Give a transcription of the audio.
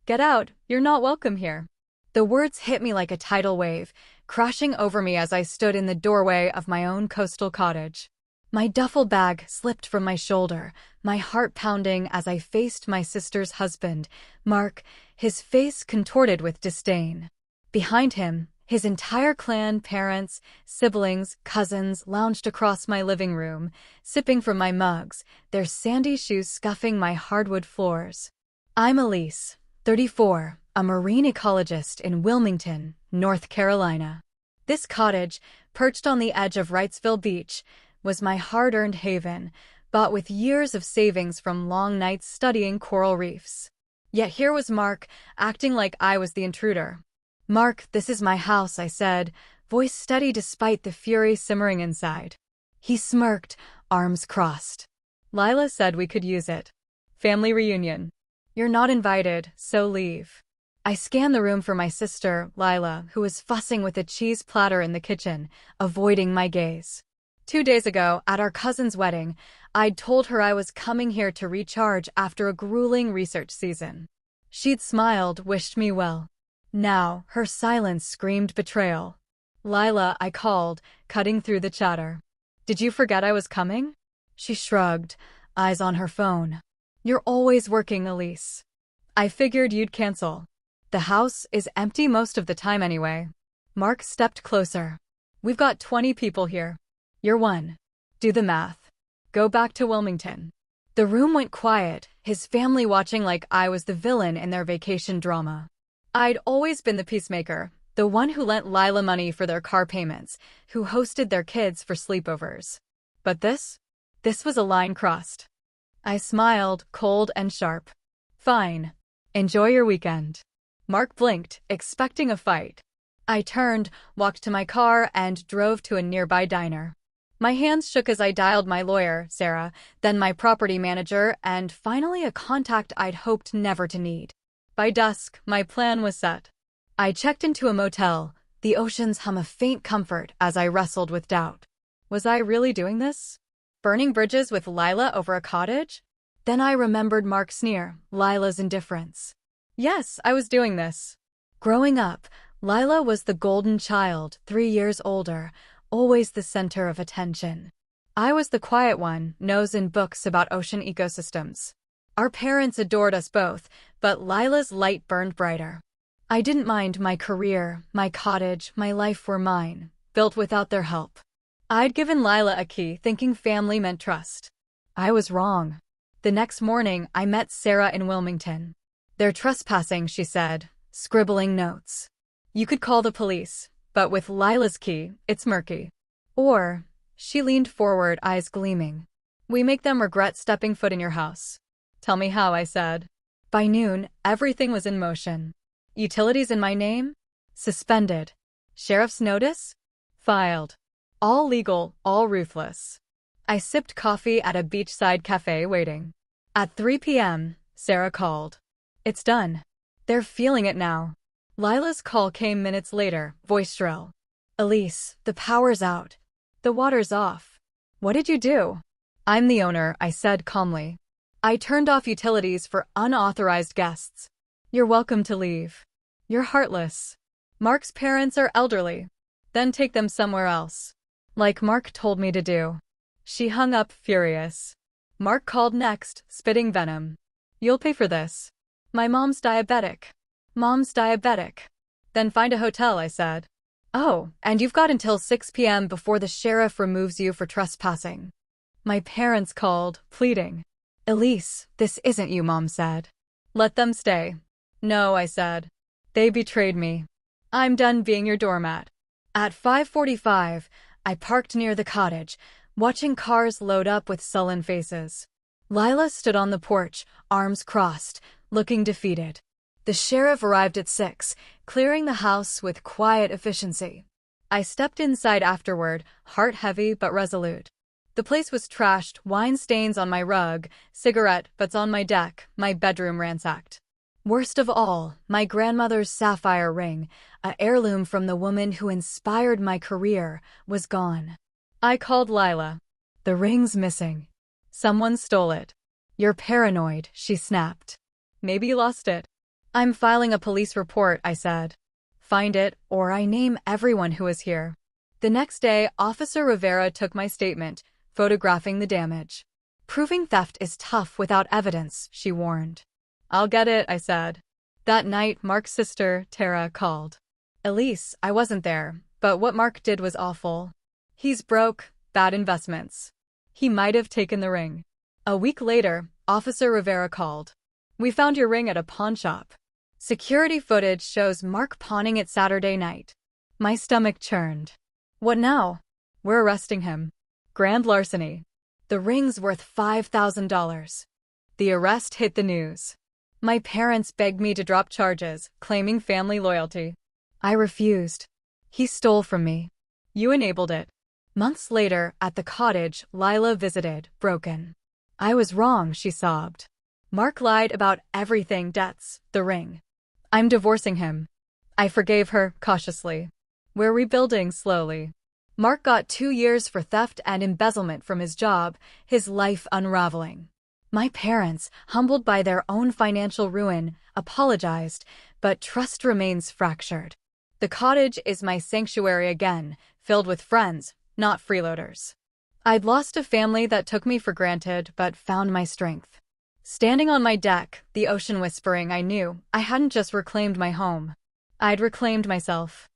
Get out, you're not welcome here. The words hit me like a tidal wave, crashing over me as I stood in the doorway of my own coastal cottage. My duffel bag slipped from my shoulder, my heart pounding as I faced my sister's husband, Mark, his face contorted with disdain. Behind him, his entire clan, parents, siblings, cousins lounged across my living room, sipping from my mugs, their sandy shoes scuffing my hardwood floors. I'm Elise, 34, a marine ecologist in Wilmington, North Carolina. This cottage, perched on the edge of Wrightsville Beach, was my hard-earned haven, bought with years of savings from long nights studying coral reefs. Yet here was Mark, acting like I was the intruder. "Mark, this is my house," I said, voice steady despite the fury simmering inside. He smirked, arms crossed. "Lila said we could use it. Family reunion. You're not invited, so leave." I scanned the room for my sister, Lila, who was fussing with a cheese platter in the kitchen, avoiding my gaze. 2 days ago, at our cousin's wedding, I'd told her I was coming here to recharge after a grueling research season. She'd smiled, wished me well. Now, her silence screamed betrayal. "Lila," I called, cutting through the chatter. "Did you forget I was coming?" She shrugged, eyes on her phone. "You're always working, Elise. I figured you'd cancel. The house is empty most of the time anyway." Mark stepped closer. "We've got 20 people here. You're one. Do the math. Go back to Wilmington." The room went quiet, his family watching like I was the villain in their vacation drama. I'd always been the peacemaker, the one who lent Lila money for their car payments, who hosted their kids for sleepovers. But this was a line crossed. I smiled, cold and sharp. "Fine. Enjoy your weekend." Mark blinked, expecting a fight. I turned, walked to my car, and drove to a nearby diner. My hands shook as I dialed my lawyer, Sarah, then my property manager, and finally a contact I'd hoped never to need. By dusk, my plan was set. I checked into a motel, the ocean's hum of faint comfort as I wrestled with doubt. Was I really doing this? Burning bridges with Lila over a cottage? Then I remembered Mark's sneer, Lila's indifference. Yes, I was doing this. Growing up, Lila was the golden child, 3 years older, always the center of attention. I was the quiet one, nose in books about ocean ecosystems. Our parents adored us both, but Lila's light burned brighter. I didn't mind my career, my cottage, my life were mine, built without their help. I'd given Lila a key, thinking family meant trust. I was wrong. The next morning, I met Sarah in Wilmington. "They're trespassing," she said, scribbling notes. "You could call the police, but with Lila's key, it's murky." Or, she leaned forward, eyes gleaming. "We make them regret stepping foot in your house." "Tell me how," I said. By noon, everything was in motion. Utilities in my name? Suspended. Sheriff's notice? Filed. All legal, all ruthless. I sipped coffee at a beachside cafe waiting. At 3 p.m., Sarah called. "It's done. They're feeling it now." Lila's call came minutes later, voice shrill. "Elise, the power's out. The water's off. What did you do?" "I'm the owner," I said calmly. "I turned off utilities for unauthorized guests. You're welcome to leave. You're heartless. Mark's parents are elderly. Then take them somewhere else. Like Mark told me to do." She hung up, furious. Mark called next, spitting venom. "You'll pay for this. My mom's diabetic." "Mom's diabetic." "Then find a hotel," I said. "Oh, and you've got until 6 p.m. before the sheriff removes you for trespassing." My parents called, pleading. "Elise, this isn't you," Mom said. "Let them stay." "No," I said. "They betrayed me. I'm done being your doormat." At 5:45, I parked near the cottage, watching cars load up with sullen faces. Lila stood on the porch, arms crossed, looking defeated. The sheriff arrived at 6, clearing the house with quiet efficiency. I stepped inside afterward, heart heavy but resolute. The place was trashed, wine stains on my rug, cigarette butts on my deck, my bedroom ransacked. Worst of all, my grandmother's sapphire ring, a heirloom from the woman who inspired my career, was gone. I called Lila. "The ring's missing. Someone stole it." "You're paranoid," she snapped. "Maybe you lost it." I'm filing a police report, I said. Find it, or I name everyone who is here. The next day, Officer Rivera took my statement, photographing the damage. Proving theft is tough without evidence, she warned. I'll get it, I said. That night, Mark's sister, Tara, called. Elise, I wasn't there, but what Mark did was awful. He's broke, bad investments. He might have taken the ring. A week later, Officer Rivera called. We found your ring at a pawn shop. Security footage shows Mark pawning it Saturday night. My stomach churned. What now? We're arresting him. Grand larceny. The ring's worth $5,000. The arrest hit the news. My parents begged me to drop charges, claiming family loyalty. I refused. He stole from me. You enabled it. Months later, at the cottage, Lila visited, broken. I was wrong, she sobbed. Mark lied about everything: debts, the ring. I'm divorcing him. I forgave her, cautiously. We're rebuilding slowly. Mark got 2 years for theft and embezzlement from his job, his life unraveling. My parents, humbled by their own financial ruin, apologized, but trust remains fractured. The cottage is my sanctuary again, filled with friends, not freeloaders. I'd lost a family that took me for granted, but found my strength. Standing on my deck, the ocean whispering, I knew I hadn't just reclaimed my home. I'd reclaimed myself.